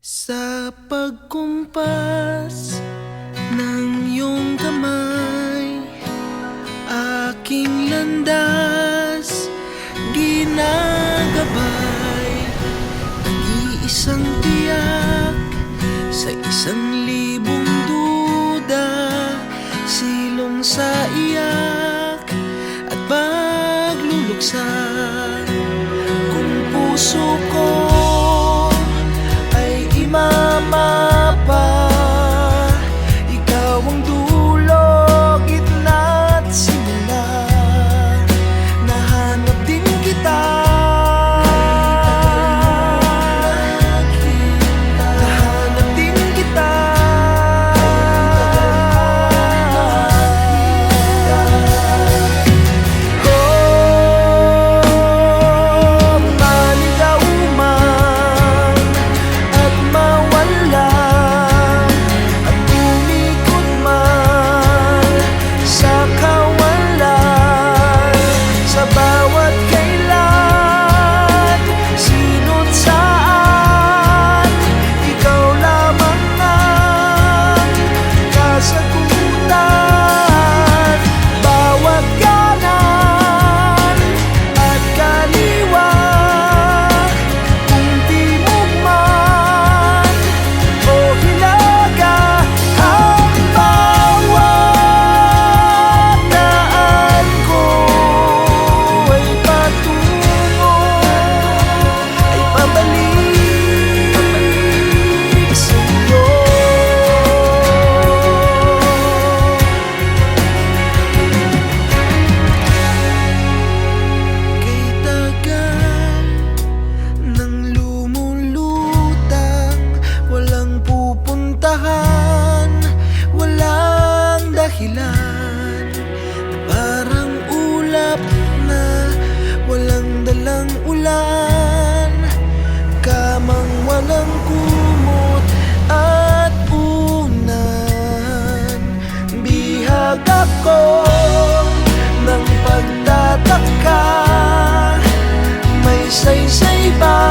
Sa pagkumpas ng iyong kamay, aking landas ginagabay. Nag-iisang tiyak sa 1,000 duda, silong sa iyak at pagluluksa. Kung puso ko mapa, ikaw ang dulo, gitna at simula. Nahanap din kita, nahanap din kita. Oh, maligaw man at mawala, bawat kailan, sino't saan, ikaw lamang ang kasagutan. Bawat kanan at kaliwa, kung timog man o hilaga, ang bawat daan ko walang dahilan, parang ulap na walang dalang ulan, kamang walang kumot at unan. Bihag ako ng pagtataka, may saysay ba